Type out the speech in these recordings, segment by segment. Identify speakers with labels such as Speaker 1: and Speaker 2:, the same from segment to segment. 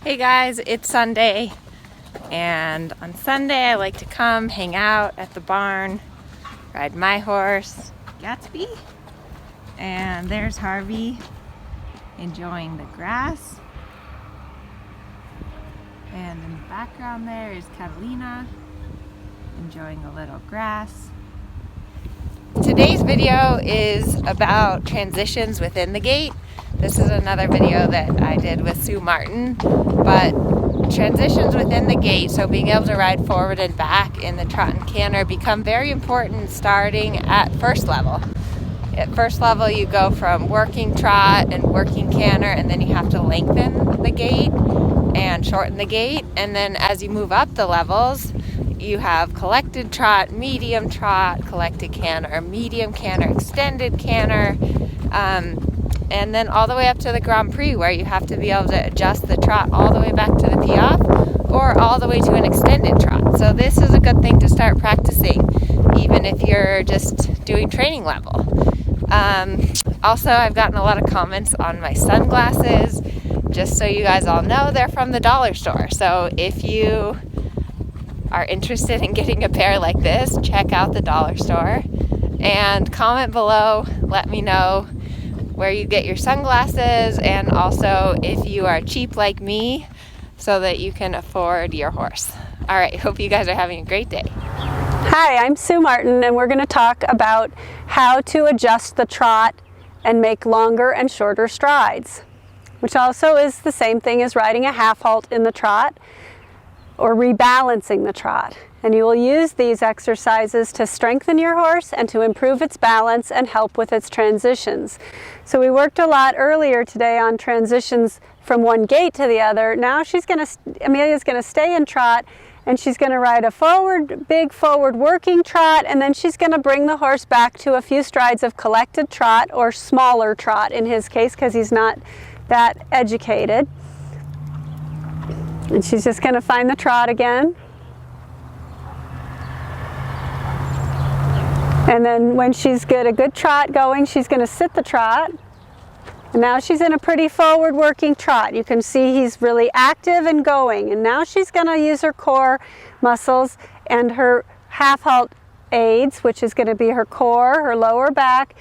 Speaker 1: Hey guys, it's Sunday, and on Sunday I like to come hang out at the barn, ride my horse, Gatsby, and there's Harvey enjoying the grass, and in the background there is Catalina enjoying a little grass. Today's video is about transitions within the gait. This is another video that I did with Sue Martin, but transitions within the gait, so being able to ride forward and back in the trot and canter, become very important starting at first level. At first level you go from working trot and working canter, and then you have to lengthen the gait and shorten the gait, and then as you move up the levels you have collected trot, medium trot, collected canter, medium canter, extended canter, and then all the way up to the Grand Prix, where you have to be able to adjust the trot all the way back to the Piaffe or all the way to an extended trot. So this is a good thing to start practicing, even if you're just doing training level. Also, I've gotten a lot of comments on my sunglasses. Just so you guys all know, they're from the dollar store. So if you are interested in getting a pair like this, check out the dollar store and comment below. Let me know where you get your sunglasses, and also if you are cheap like me, so that you can afford your horse. All right, hope you guys are having a great day.
Speaker 2: Hi, I'm Sue Martin, and we're going to talk about how to adjust the trot and make longer and shorter strides, which also is the same thing as riding a half halt in the trot or rebalancing the trot. And you will use these exercises to strengthen your horse and to improve its balance and help with its transitions. So we worked a lot earlier today on transitions from one gait to the other. Now Amelia's going to stay in trot, and she's going to ride a big forward working trot, and then she's going to bring the horse back to a few strides of collected trot, or smaller trot in his case, because he's not that educated. And she's just going to find the trot again. And then when she's got a good trot going, she's going to sit the trot. And now she's in a pretty forward working trot. You can see he's really active and going. And now she's going to use her core muscles and her half halt aids, which is going to be her core, her lower back.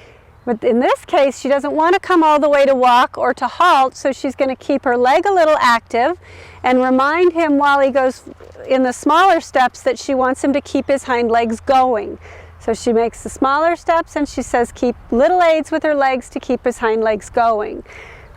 Speaker 2: But in this case, she doesn't want to come all the way to walk or to halt, so she's going to keep her leg a little active and remind him while he goes in the smaller steps that she wants him to keep his hind legs going. So she makes the smaller steps, and she says keep little aids with her legs to keep his hind legs going.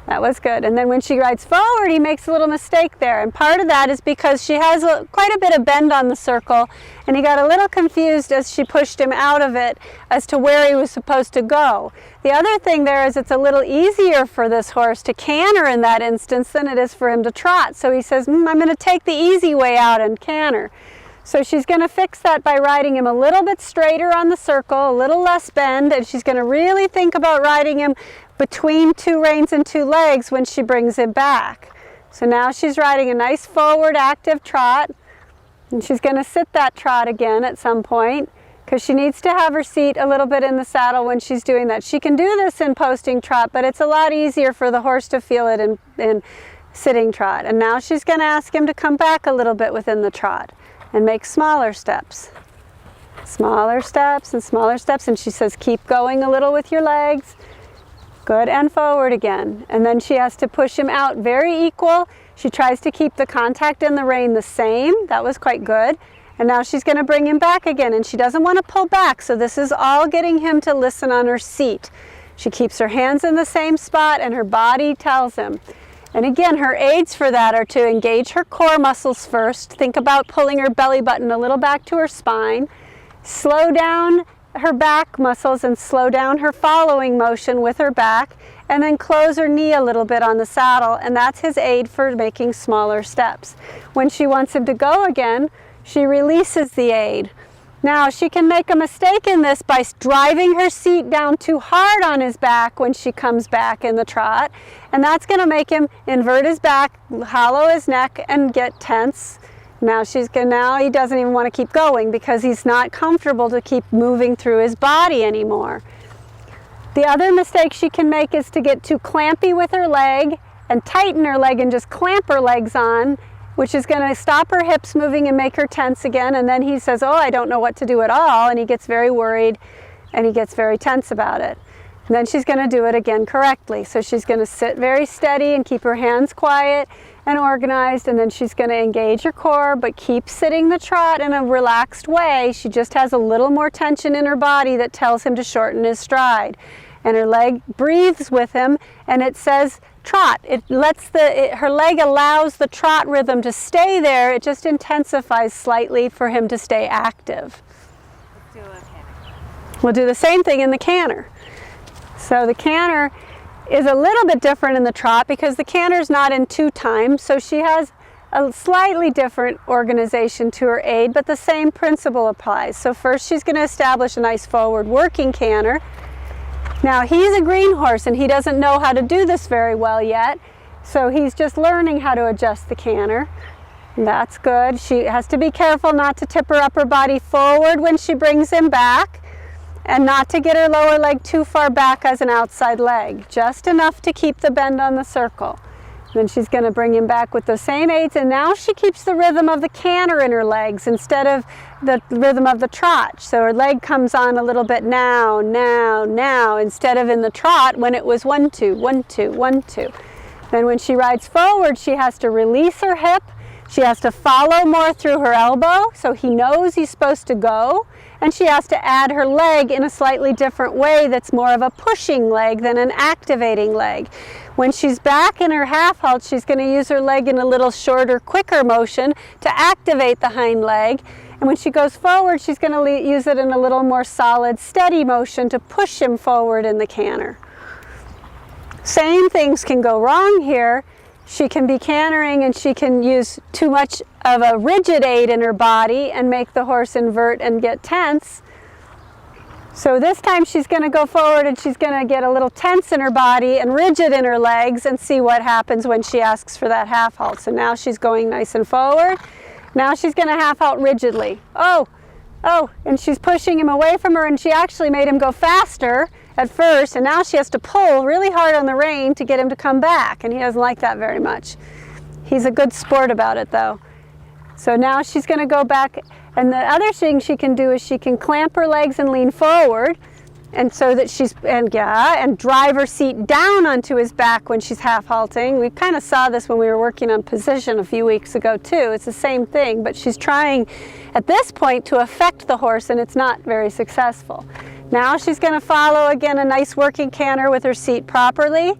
Speaker 2: That was good. And then when she rides forward, he makes a little mistake there. And part of that is because she has quite a bit of bend on the circle, and he got a little confused as she pushed him out of it as to where he was supposed to go. The other thing there is it's a little easier for this horse to canter in that instance than it is for him to trot. So he says, I'm going to take the easy way out and canter. So she's going to fix that by riding him a little bit straighter on the circle, a little less bend, and she's going to really think about riding him between two reins and two legs when she brings him back. So now she's riding a nice forward active trot, and she's going to sit that trot again at some point, because she needs to have her seat a little bit in the saddle when she's doing that. She can do this in posting trot, but it's a lot easier for the horse to feel it in sitting trot. And now she's going to ask him to come back a little bit within the trot and make smaller steps. Smaller steps and smaller steps, and she says keep going a little with your legs. Good, and forward again. And then she has to push him out very equal. She tries to keep the contact and the rein the same. That was quite good. And now she's going to bring him back again, and she doesn't want to pull back, so this is all getting him to listen on her seat. She keeps her hands in the same spot, and her body tells him. And again, her aids for that are to engage her core muscles first. Think about pulling her belly button a little back to her spine. Slow down her back muscles and slow down her following motion with her back, and then close her knee a little bit on the saddle, and that's his aid for making smaller steps. When she wants him to go again, she releases the aid. Now she can make a mistake in this by driving her seat down too hard on his back when she comes back in the trot, and that's going to make him invert his back, hollow his neck, and get tense. Now he doesn't even want to keep going because he's not comfortable to keep moving through his body anymore. The other mistake she can make is to get too clampy with her leg and tighten her leg and just clamp her legs on, which is going to stop her hips moving and make her tense again. And then he says, oh, I don't know what to do at all. And he gets very worried and he gets very tense about it. And then she's going to do it again correctly. So she's going to sit very steady and keep her hands quiet and organized. And then she's going to engage her core, but keep sitting the trot in a relaxed way. She just has a little more tension in her body that tells him to shorten his stride. And her leg breathes with him, and it says trot. Her leg allows the trot rhythm to stay there. It just intensifies slightly for him to stay active.
Speaker 1: Let's do a little canter.
Speaker 2: We'll do the same thing in the canter. So the canter is a little bit different in the trot because the canter is not in 2 times, so she has a slightly different organization to her aid, but the same principle applies. So first she's going to establish a nice forward working canter. Now he's a green horse and he doesn't know how to do this very well yet, so he's just learning how to adjust the canter. And that's good. She has to be careful not to tip her upper body forward when she brings him back, and not to get her lower leg too far back as an outside leg, just enough to keep the bend on the circle. Then she's going to bring him back with those same aids, and now she keeps the rhythm of the canter in her legs instead of the rhythm of the trot. So her leg comes on a little bit now, now, now, instead of in the trot when it was 1, 2, 1, 2, 1, 2. Then when she rides forward, she has to release her hip. She has to follow more through her elbow so he knows he's supposed to go. And she has to add her leg in a slightly different way that's more of a pushing leg than an activating leg. When she's back in her half halt, she's going to use her leg in a little shorter, quicker motion to activate the hind leg. And when she goes forward, she's going to use it in a little more solid, steady motion to push him forward in the canter. Same things can go wrong here. She can be cantering and she can use too much of a rigid aid in her body and make the horse invert and get tense. So this time she's going to go forward and she's going to get a little tense in her body and rigid in her legs and see what happens when she asks for that half halt. So now she's going nice and forward. Now she's going to half halt rigidly. Oh, and she's pushing him away from her, and she actually made him go faster at first, and now she has to pull really hard on the rein to get him to come back, and he doesn't like that very much. He's a good sport about it though. So now she's going to go back, and the other thing she can do is she can clamp her legs and lean forward, and so that and drive her seat down onto his back when she's half halting. We kind of saw this when we were working on position a few weeks ago too. It's the same thing, but she's trying at this point to affect the horse, and it's not very successful. Now she's going to follow again a nice working canter with her seat properly,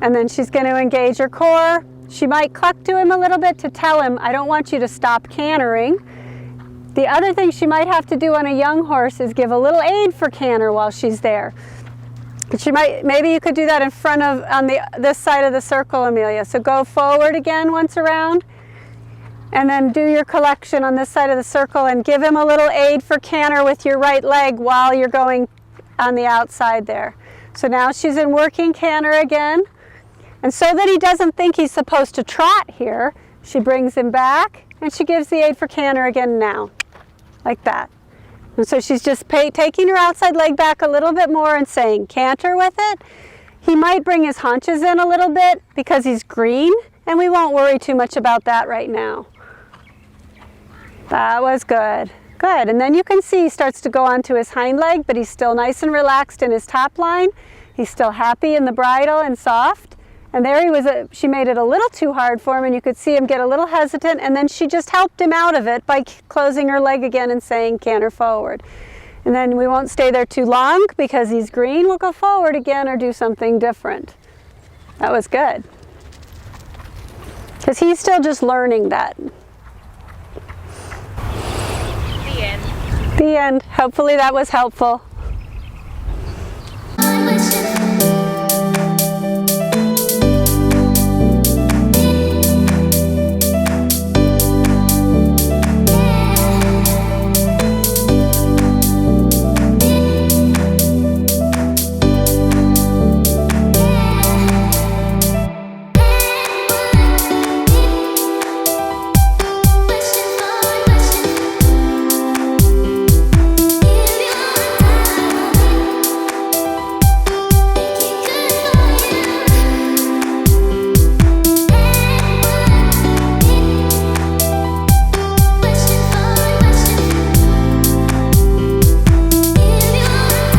Speaker 2: and then she's going to engage her core. She might cluck to him a little bit to tell him, I don't want you to stop cantering. The other thing she might have to do on a young horse is give a little aid for canter while she's there. Maybe you could do that in front of, on this side of the circle, Amelia. So go forward again once around, and then do your collection on this side of the circle and give him a little aid for canter with your right leg while you're going on the outside there. So now she's in working canter again. And so that he doesn't think he's supposed to trot here, she brings him back and she gives the aid for canter again now, like that. And so she's just taking her outside leg back a little bit more and saying canter with it. He might bring his haunches in a little bit because he's green, and we won't worry too much about that right now. That was good. Good. And then you can see he starts to go onto his hind leg, but he's still nice and relaxed in his top line. He's still happy in the bridle and soft. And there he was, she made it a little too hard for him, and you could see him get a little hesitant, and then she just helped him out of it by closing her leg again and saying canter forward. And then we won't stay there too long because he's green. We'll go forward again or do something different. That was good. Because he's still just learning that.
Speaker 1: The end.
Speaker 2: The end. Hopefully that was helpful.